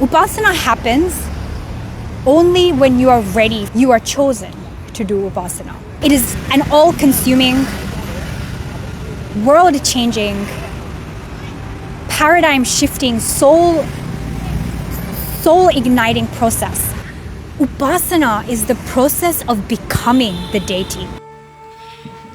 Upasana happens only when you are ready, you are chosen to do Upasana. It is an all-consuming, world-changing, paradigm-shifting, soul-igniting process. Upasana is the process of becoming the deity.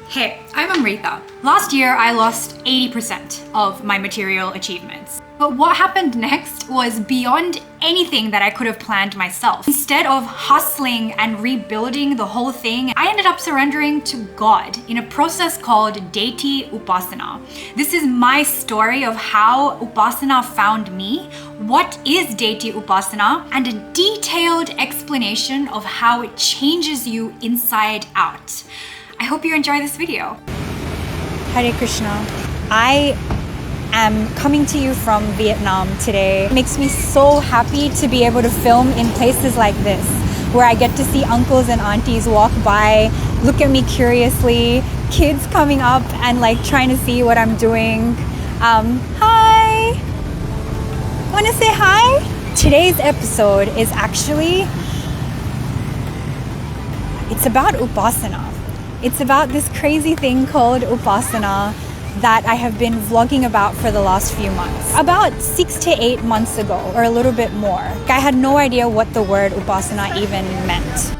Hey, I'm Amritha. Last year, I lost 80% of my material achievements. But what happened next was beyond anything that I could have planned myself. Instead of hustling and rebuilding the whole thing, I ended up surrendering to God in a process called Deity Upasana. This is my story of how Upasana found me, what is Deity Upasana, and a detailed explanation of how it changes you inside out. I hope you enjoy this video. Hare Krishna. I am coming to you from Vietnam today. It makes me so happy to be able to film in places like this, where I get to see uncles and aunties walk by, look at me curiously, kids coming up and like trying to see what I'm doing. Hi! Wanna say hi? Today's episode is actually, it's about Upasana. It's about this crazy thing called Upasana that I have been vlogging about for the last few months. About 6 to 8 months ago, or a little bit more, I had no idea what the word Upasana even meant.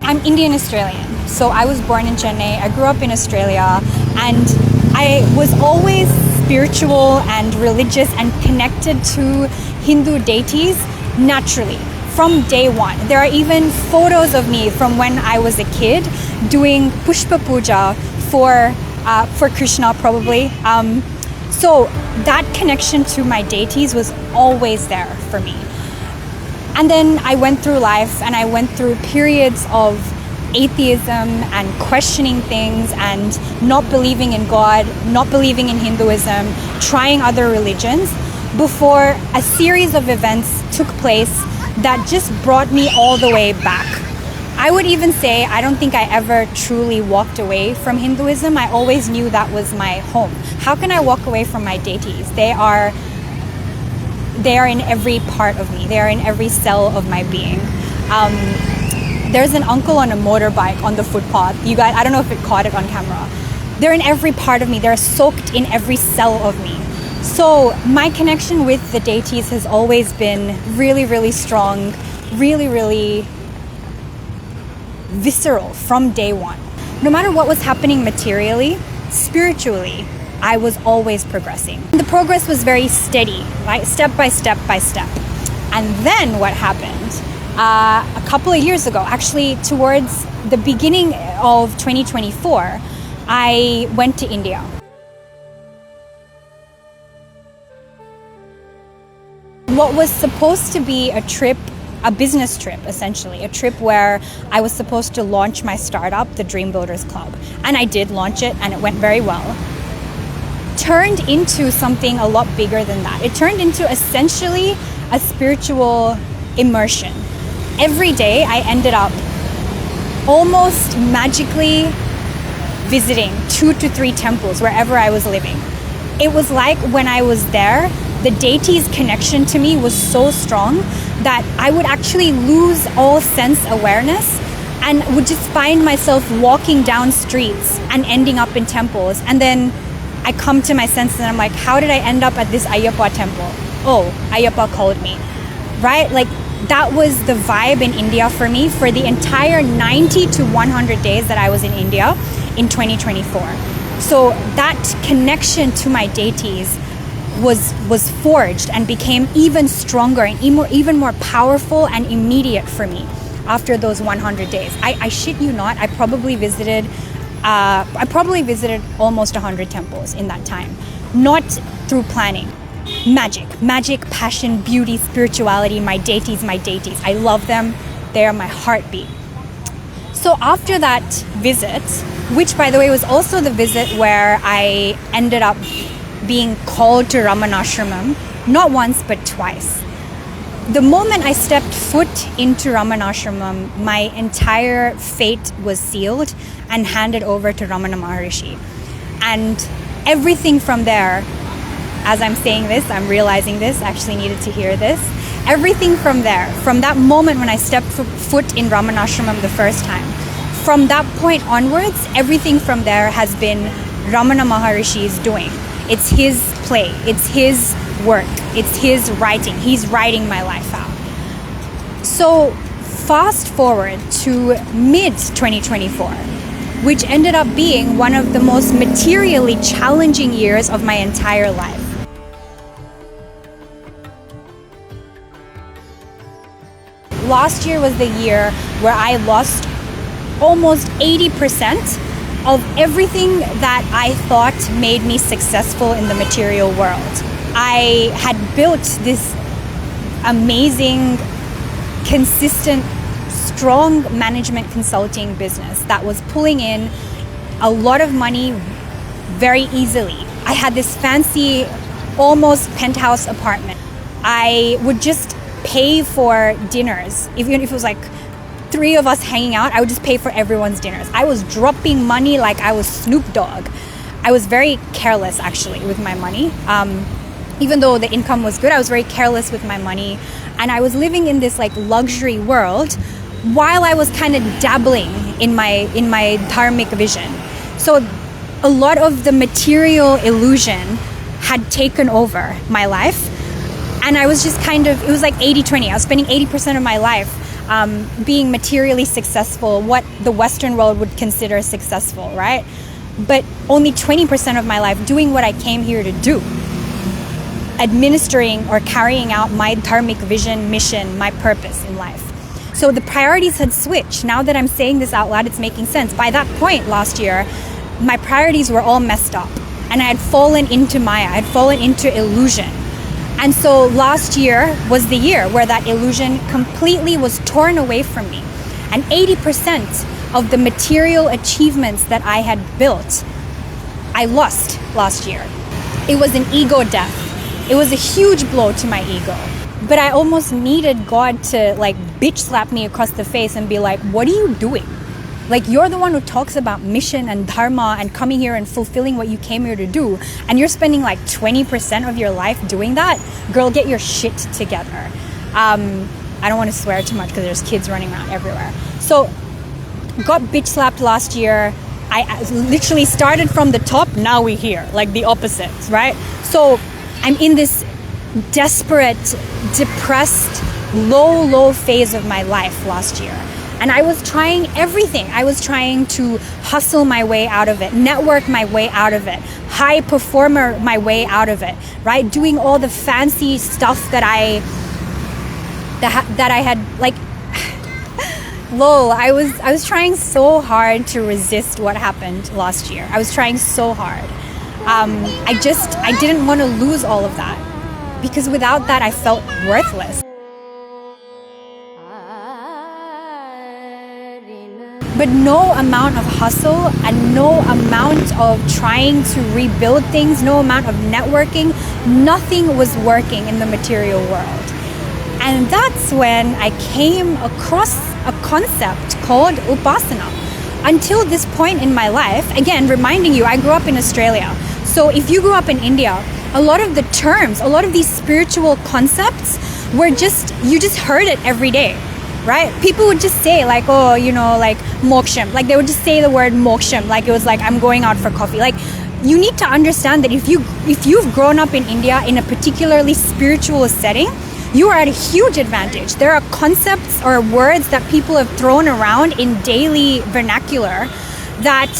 I'm Indian Australian, so I was born in Chennai. I grew up in Australia, and I was always spiritual and religious and connected to Hindu deities naturally. From day one. There are even photos of me from when I was a kid doing Pushpa Puja for Krishna probably. So that connection to my deities was always there for me. And then I went through life and I went through periods of atheism and questioning things and not believing in God, not believing in Hinduism, trying other religions before a series of events took place that just brought me all the way back. I would even say I don't think I ever truly walked away from Hinduism. I always knew that was my home. How can I walk away from my deities? They are in every part of me. They are in every cell of my being. There's an uncle on a motorbike on the footpath. You guys, I don't know if it caught it on camera. They're in every part of me. They're soaked in every cell of me. So my connection with the deities has always been really, really strong, really, really visceral from day one. No matter what was happening materially, spiritually, I was always progressing. The progress was very steady, right? Step by step by step. And then what happened? A couple of years ago, actually towards the beginning of 2024, I went to India. What was supposed to be a trip, a business trip essentially, a trip where I was supposed to launch my startup, the Dream Builders Club, and I did launch it and it went very well, turned into something a lot bigger than that. It turned into essentially a spiritual immersion. Every day I ended up almost magically visiting 2 to 3 temples wherever I was living. It was like when I was there, the deity's connection to me was so strong that I would actually lose all sense awareness and would just find myself walking down streets and ending up in temples. And then I come to my senses and I'm like, how did I end up at this Ayyappa temple? Oh, Ayyappa called me, right? Like that was the vibe in India for me for the entire 90 to 100 days that I was in India in 2024. So that connection to my deities was forged and became even stronger and even more powerful and immediate for me after those 100 days. I shit you not, I probably visited almost 100 temples in that time. Not through planning. Magic, passion, beauty, spirituality, my deities. I love them. They are my heartbeat. So after that visit, which by the way was also the visit where I ended up being called to Ramana ashramam, not once but twice. The moment I stepped foot into Ramana ashramam, my entire fate was sealed and handed over to Ramana Maharshi. And everything from there as I'm saying this, I'm realizing this, I actually needed to hear this. Everything from there, from that moment when I stepped foot in Ramana ashramam the first time, from that point onwards, everything from there has been Ramana Maharshi's doing. It's his play, it's his work, it's his writing. He's writing my life out. So fast forward to mid-2024, which ended up being one of the most materially challenging years of my entire life. Last year was the year where I lost almost 80% of everything that I thought made me successful in the material world. I had built this amazing, consistent, strong management consulting business that was pulling in a lot of money very easily. I had this fancy, almost penthouse apartment. I would just pay for dinners. Even if it was like 3 of us hanging out, I would just pay for everyone's dinners. I was dropping money like I was Snoop Dogg. I was very careless actually with my money. Even though the income was good, I was very careless with my money. And I was living in this like luxury world while I was kind of dabbling in my dharmic vision. So a lot of the material illusion had taken over my life. And I was just it was like 80-20. I was spending 80% of my life being materially successful, what the Western world would consider successful, right? But only 20% of my life doing what I came here to do. Administering or carrying out my dharmic vision, mission, my purpose in life. So the priorities had switched. Now that I'm saying this out loud, it's making sense. By that point last year, my priorities were all messed up. And I had fallen into Maya, I had fallen into illusion. And so last year was the year where that illusion completely was torn away from me. And 80% of the material achievements that I had built, I lost last year. It was an ego death. It was a huge blow to my ego. But I almost needed God to like bitch slap me across the face and be like, what are you doing? Like, you're the one who talks about mission and dharma and coming here and fulfilling what you came here to do, and you're spending like 20% of your life doing that? Girl, get your shit together. I don't want to swear too much because there's kids running around everywhere. So, got bitch slapped last year. I literally started from the top, now we're here, like the opposite, right? So, I'm in this desperate, depressed, low phase of my life last year. And I was trying everything. I was trying to hustle my way out of it, network my way out of it, high performer my way out of it, right? Doing all the fancy stuff that I had, like, lol, I was trying so hard to resist what happened last year. I was trying so hard. I didn't want to lose all of that, because without that I felt worthless. But no amount of hustle and no amount of trying to rebuild things, no amount of networking, nothing was working in the material world. And that's when I came across a concept called Upasana. Until this point in my life, again, reminding you, I grew up in Australia. So if you grew up in India, a lot of the terms, a lot of these spiritual concepts were you just heard it every day. Right? People would just say like, oh, you know, like moksham. Like they would just say the word moksham. Like it was like, I'm going out for coffee. Like you need to understand that if you've grown up in India in a particularly spiritual setting, you are at a huge advantage. There are concepts or words that people have thrown around in daily vernacular that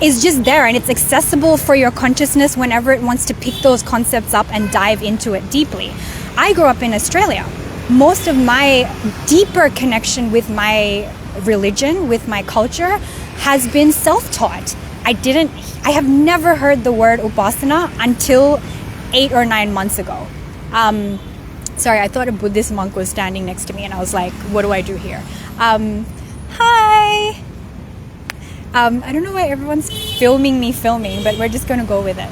is just there, and it's accessible for your consciousness whenever it wants to pick those concepts up and dive into it deeply. I grew up in Australia. Most of my deeper connection with my religion, with my culture, has been self-taught. I have never heard the word Upasana until 8 or 9 months ago. Sorry, I thought a Buddhist monk was standing next to me and I was like, what do I do here? Hi! I don't know why everyone's filming me, but we're just gonna go with it.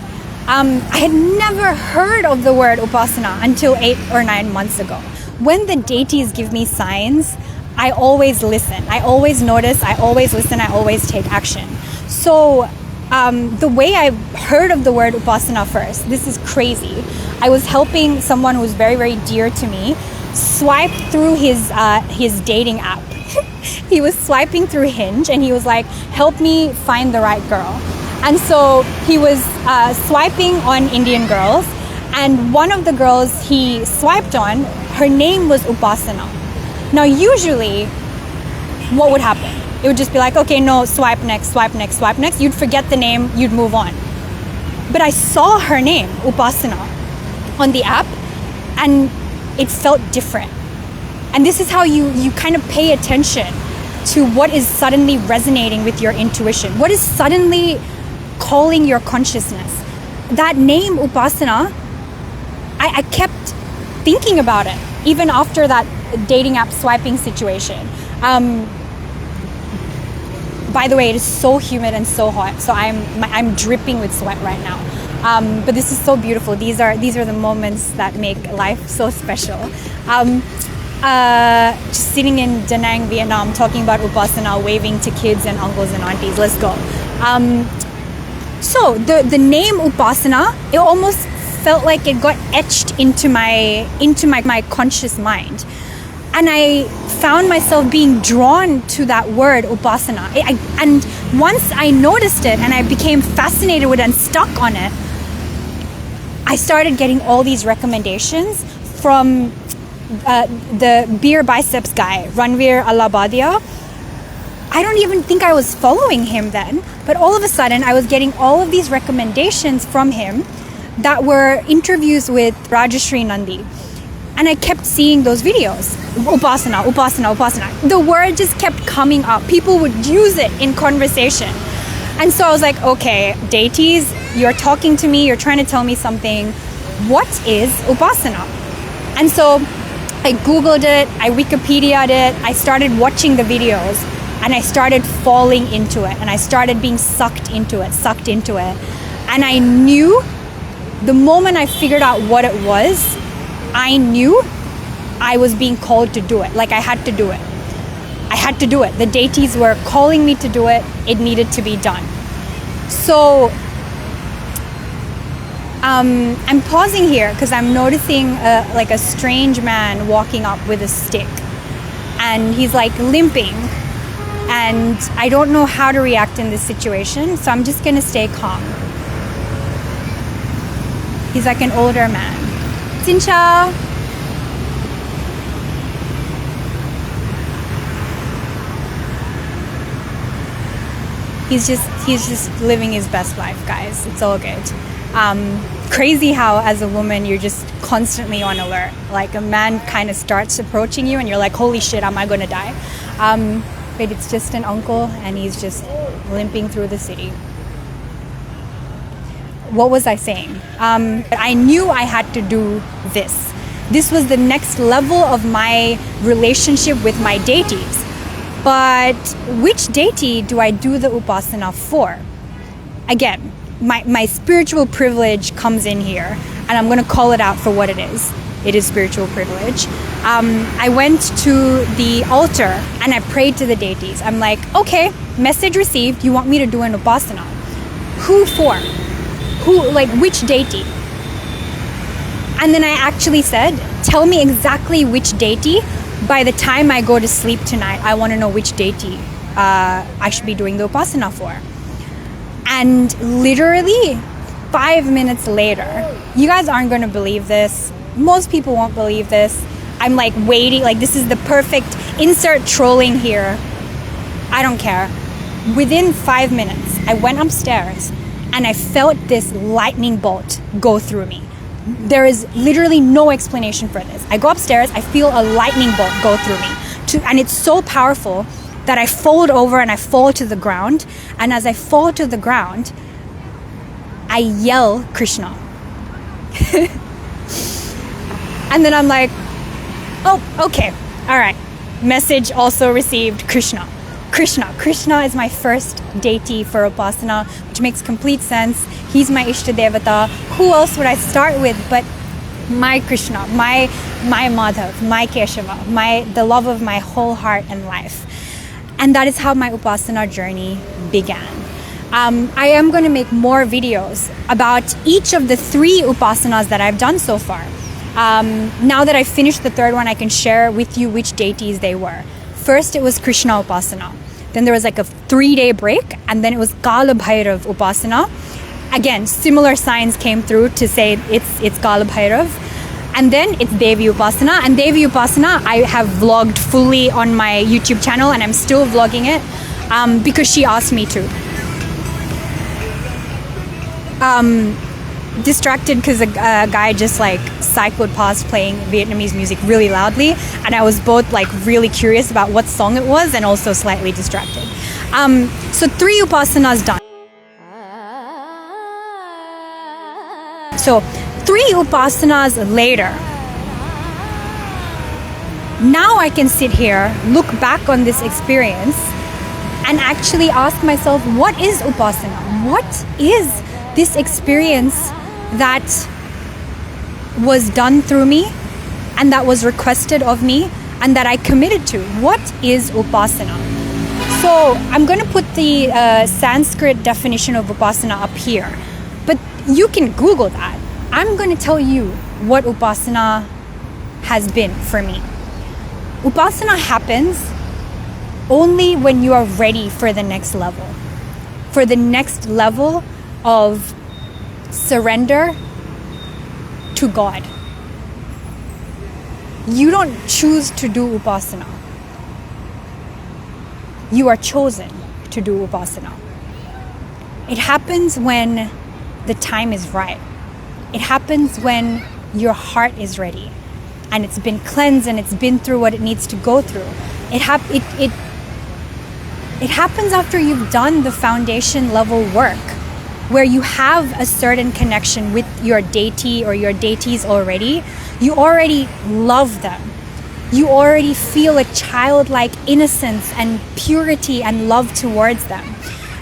I had never heard of the word Upasana until 8 or 9 months ago. When the deities give me signs, I always listen. I always notice, I always listen, I always take action. So the way I heard of the word Upasana first, this is crazy. I was helping someone who was very, very dear to me swipe through his dating app. He was swiping through Hinge and he was like, help me find the right girl. And so he was swiping on Indian girls, and one of the girls he swiped on, her name was Upasana. Now usually, what would happen? It would just be like, okay, no, swipe next, swipe next, swipe next. You'd forget the name, you'd move on. But I saw her name, Upasana, on the app, and it felt different. And this is how you kind of pay attention to what is suddenly resonating with your intuition, what is suddenly calling your consciousness. That name, Upasana, I kept thinking about it, even after that dating app swiping situation. By the way, it is so humid and so hot, so I'm dripping with sweat right now. But this is so beautiful. These are the moments that make life so special. Just sitting in Da Nang, Vietnam, talking about Upasana, waving to kids and uncles and aunties. Let's go. So the name Upasana, it almost felt like it got etched into my conscious mind. And I found myself being drawn to that word, Upasana. And once I noticed it and I became fascinated with it and stuck on it, I started getting all these recommendations from the beer biceps guy, Ranveer Allabadia. I don't even think I was following him then, but all of a sudden I was getting all of these recommendations from him that were interviews with Rajashri Nandi. And I kept seeing those videos. Upasana, Upasana, Upasana. The word just kept coming up. People would use it in conversation. And so I was like, okay, deities, you're talking to me, you're trying to tell me something. What is Upasana? And so I Googled it, I Wikipedia'd it, I started watching the videos, and I started falling into it, and I started being sucked into it. And I knew, the moment I figured out what it was, I knew I was being called to do it. Like, I had to do it. I had to do it. The deities were calling me to do it. It needed to be done. So I'm pausing here because I'm noticing a strange man walking up with a stick, and he's like limping, and I don't know how to react in this situation, so I'm just gonna stay calm. He's like an older man. Xin chào. He's just living his best life, guys. It's all good. Crazy how as a woman you're just constantly on alert. Like, a man kind of starts approaching you and you're like, holy shit, am I gonna die? But it's just an uncle and he's just limping through the city. What was I saying? I knew I had to do this. This was the next level of my relationship with my deities. But which deity do I do the Upasana for? Again, my spiritual privilege comes in here, and I'm going to call it out for what it is. It is spiritual privilege. I went to the altar and I prayed to the deities. I'm like, okay, message received. You want me to do an Upasana? Who for? Who, like, which deity? And then I actually said, tell me exactly which deity. By the time I go to sleep tonight, I want to know which deity I should be doing the Upasana for. And literally 5 minutes later, you guys aren't going to believe this. Most people won't believe this. I'm like waiting, like this is the perfect insert trolling here. I don't care. Within 5 minutes, I went upstairs and I felt this lightning bolt go through me. There is literally no explanation for this. I go upstairs, I feel a lightning bolt go through me. And it's so powerful that I fold over and I fall to the ground. And as I fall to the ground, I yell Krishna. And then I'm like, oh, okay, all right. Message also received, Krishna. Krishna is my first deity for Upasana, which makes complete sense. He's my Ishta Devata. Who else would I start with but my Krishna, my Madhav, my Keshava, the love of my whole heart and life. And that is how my Upasana journey began. I am going to make more videos about each of the 3 upasanas that I've done so far. Now that I've finished the 3rd one, I can share with you which deities they were. First, it was Krishna Upasana. Then there was like a 3-day break, and then it was Kaal Bhairav Upasana. Again, similar signs came through to say it's Kaal Bhairav. And then it's Devi Upasana. And Devi Upasana, I have vlogged fully on my YouTube channel, and I'm still vlogging it because she asked me to. Distracted because a guy just like cycled past playing Vietnamese music really loudly, and I was both like really curious about what song it was and also slightly distracted. So 3 upasanas done. So 3 upasanas later, now I can sit here, look back on this experience, and actually ask myself, what is Upasana? What is this experience that was done through me and that was requested of me and that I committed to? What is Upasana? So I'm going to put the Sanskrit definition of Upasana up here, but you can Google that. I'm going to tell you what Upasana has been for me. Upasana happens only when you are ready for the next level. For the next level of surrender to God. You don't choose to do Upasana. You are chosen to do Upasana. It happens when the time is right. It happens when your heart is ready and it's been cleansed and it's been through what it needs to go through. It happens after you've done the foundation level work, where you have a certain connection with your deity or your deities already. You already love them. You already feel a childlike innocence and purity and love towards them.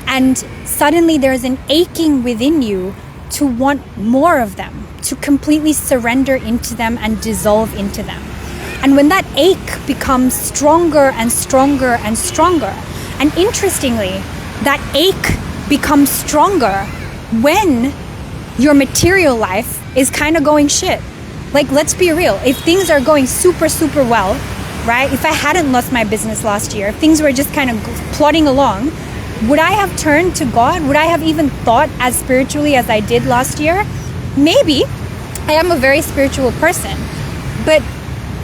And suddenly there's an aching within you to want more of them, to completely surrender into them and dissolve into them. And when that ache becomes stronger and stronger and stronger, and interestingly, that ache becomes stronger when your material life is kind of going shit. Like, let's be real. If things are going super, super well, right? If I hadn't lost my business last year, if things were just kind of plodding along, would I have turned to God? Would I have even thought as spiritually as I did last year? Maybe. I am a very spiritual person. But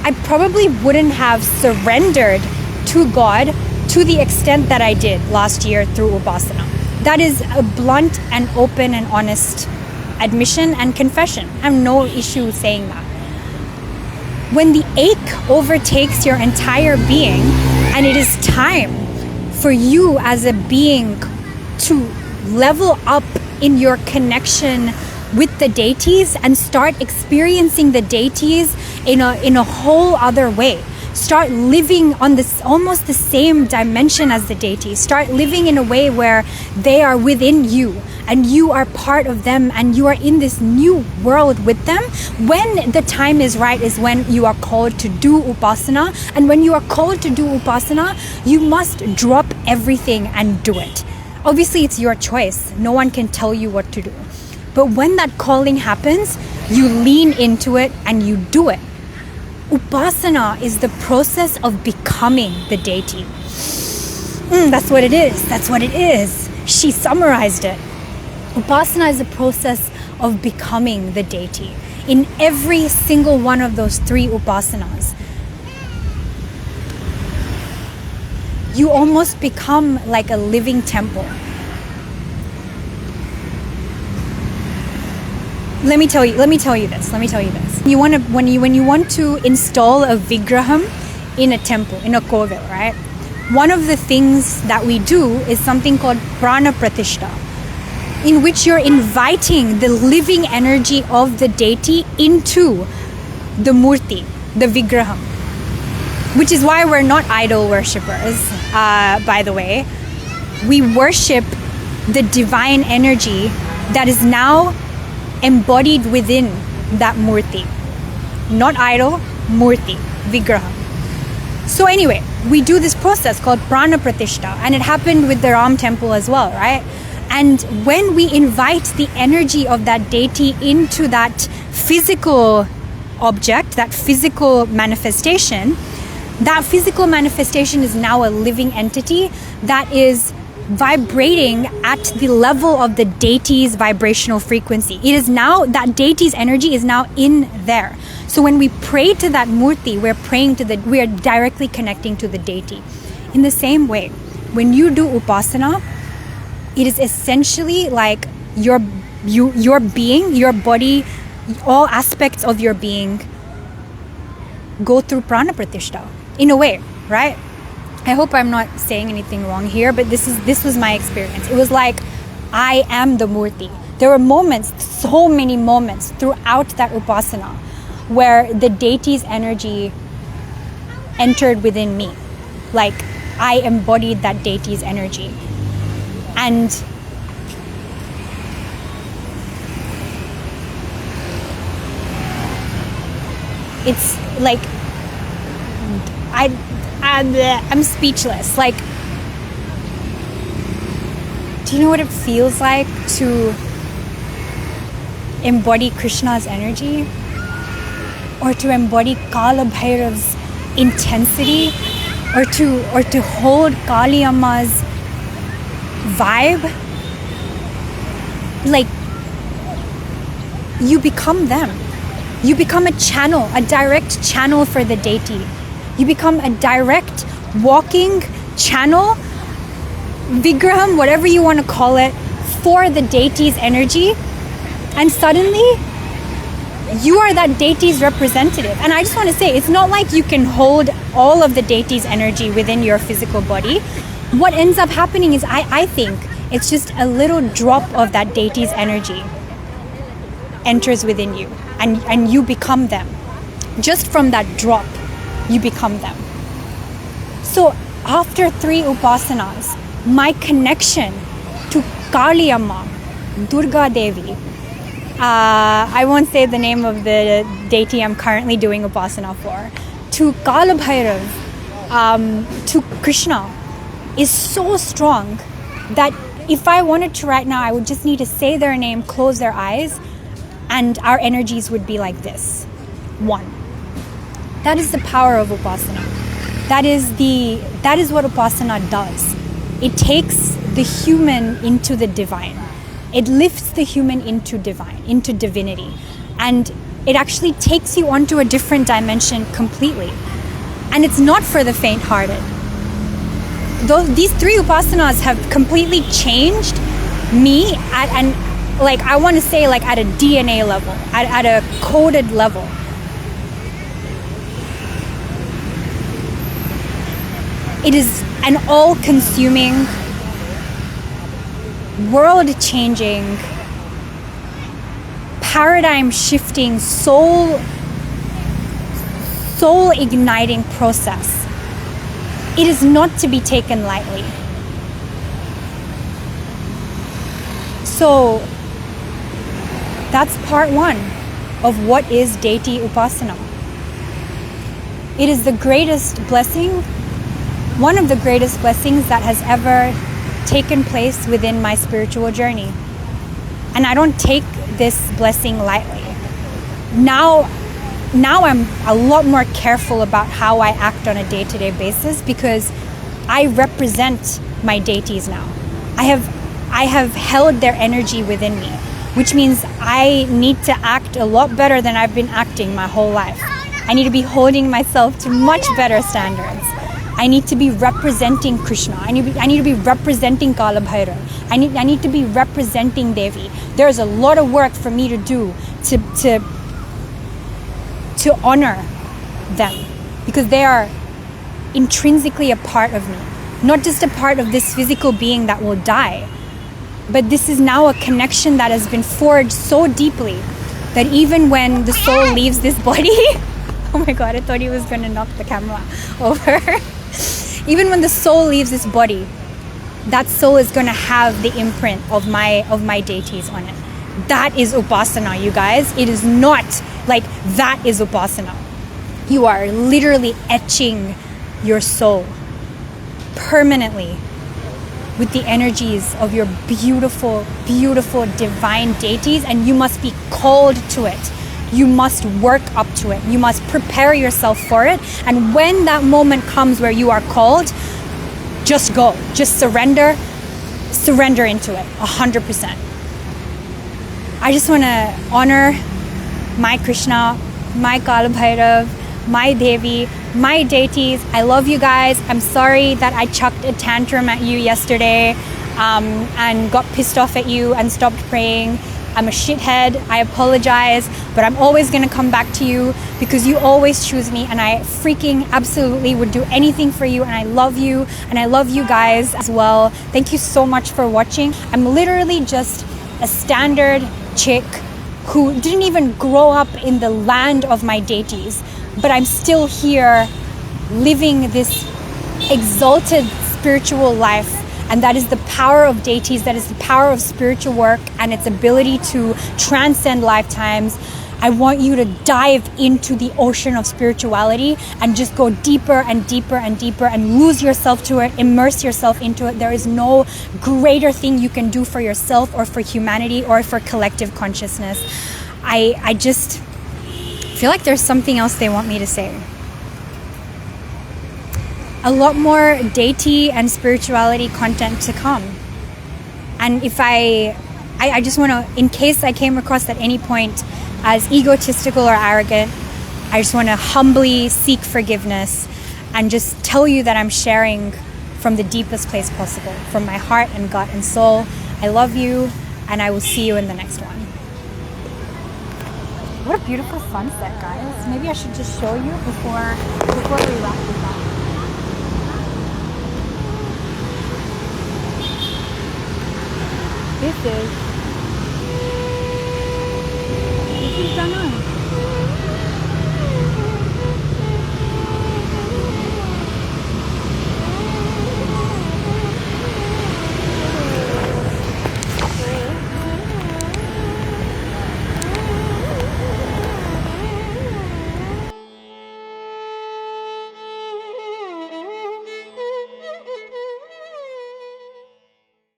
I probably wouldn't have surrendered to God to the extent that I did last year through Upasana. That is a blunt and open and honest admission and confession. I have no issue saying that. When the ache overtakes your entire being and it is time for you as a being to level up in your connection with the deities and start experiencing the deities in a whole other way. Start living on this almost the same dimension as the deities. Start living in a way where they are within you and you are part of them and you are in this new world with them. When the time is right is when you are called to do Upasana. And when you are called to do Upasana, you must drop everything and do it. Obviously, it's your choice. No one can tell you what to do. But when that calling happens, you lean into it and you do it. Upasana is the process of becoming the deity. That's what it is. That's what it is. She summarized it. Upasana is the process of becoming the deity. In every single one of those 3 upasanas, you almost become like a living temple. Let me tell you this. When you want to install a vigraham in a temple, in a kovel, right? One of the things that we do is something called Prathistha, in which you're inviting the living energy of the deity into the murti, the vigraham. Which is why we're not idol worshippers, by the way. We worship the divine energy that is now embodied within that murti. Not idol, murti, vigraha. So anyway, we do this process called Prathistha, and it happened with the Ram temple as well, right? And when we invite the energy of that deity into that physical object, that physical manifestation is now a living entity that is vibrating at the level of the deity's vibrational frequency. It is now, that deity's energy is now in there. So when we pray to that murti, we are directly connecting to the deity. In the same way, when you do upasana, it is essentially like your being, your body, all aspects of your being go through prana prathishta in a way, right? I hope I'm not saying anything wrong here, but this was my experience. It was like I am the murti. There were moments, so many moments throughout that upasana where the deity's energy entered within me. Like I embodied that deity's energy. And it's like I'm speechless. Like, do you know what it feels like to embody Krishna's energy? Or to embody Kaal Bhairav's intensity? Or to hold Kali Amma's vibe? Like, you become them. You become a channel, a direct channel for the deity. You become a direct walking channel, vigraham, whatever you want to call it, for the deity's energy. And suddenly, you are that deity's representative. And I just want to say, it's not like you can hold all of the deity's energy within your physical body. What ends up happening is, I think, it's just a little drop of that deity's energy enters within you. And you become them. Just from that drop, you become them. So after 3 upasanas, my connection to Kali Amma, Durga Devi, I won't say the name of the deity I'm currently doing upasana for, to Kaal Bhairav, to Krishna, is so strong that if I wanted to right now, I would just need to say their name, close their eyes, and our energies would be like this. One. That is the power of Upasana. That is what Upasana does. It takes the human into the divine. It lifts the human into divine, into divinity. And it actually takes you onto a different dimension completely. And it's not for the faint-hearted. These 3 Upasanas have completely changed me at I want to say at a DNA level, at a coded level. It is an all-consuming, world-changing, paradigm-shifting, soul-igniting process. It is not to be taken lightly. So, that's part 1 of what is Deity Upasana. It is the greatest blessing, one of the greatest blessings that has ever taken place within my spiritual journey. And I don't take this blessing lightly. Now I'm a lot more careful about how I act on a day-to-day basis because I represent my deities now. I have held their energy within me, which means I need to act a lot better than I've been acting my whole life. I need to be holding myself to much better standards. I need to be representing Krishna. I need to be representing Kaal Bhairav. I need to be representing Devi. There's a lot of work for me to do to honor them because they are intrinsically a part of me, not just a part of this physical being that will die. But this is now a connection that has been forged so deeply that even when the soul leaves this body, oh my God, I thought he was going to knock the camera over. Even when the soul leaves this body, that soul is going to have the imprint of my deities on it. That is Upasana, you guys. It is not like that is Upasana. You are literally etching your soul permanently with the energies of your beautiful, beautiful divine deities, and you must be called to it. You must work up to it. You must prepare yourself for it. And when that moment comes where you are called, just go. Just surrender. Surrender into it 100%. I just want to honor my Krishna, my Kaal Bhairav, my Devi, my deities. I love you guys. I'm sorry that I chucked a tantrum at you yesterday and got pissed off at you and stopped praying. I'm a shithead. I apologize, but I'm always going to come back to you because you always choose me, and I freaking absolutely would do anything for you, and I love you, and I love you guys as well. Thank you so much for watching. I'm literally just a standard chick who didn't even grow up in the land of my deities, but I'm still here living this exalted spiritual life. And that is the power of deities, that is the power of spiritual work and its ability to transcend lifetimes. I want you to dive into the ocean of spirituality and just go deeper and deeper and deeper and lose yourself to it, immerse yourself into it. There is no greater thing you can do for yourself or for humanity or for collective consciousness. I just feel like there's something else they want me to say. A lot more deity and spirituality content to come. And if I just want to, in case I came across at any point as egotistical or arrogant, I just want to humbly seek forgiveness and just tell you that I'm sharing from the deepest place possible, from my heart and gut and soul. I love you, and I will see you in the next one. What a beautiful sunset, guys. Maybe I should just show you before we wrap this up. This is Dharma.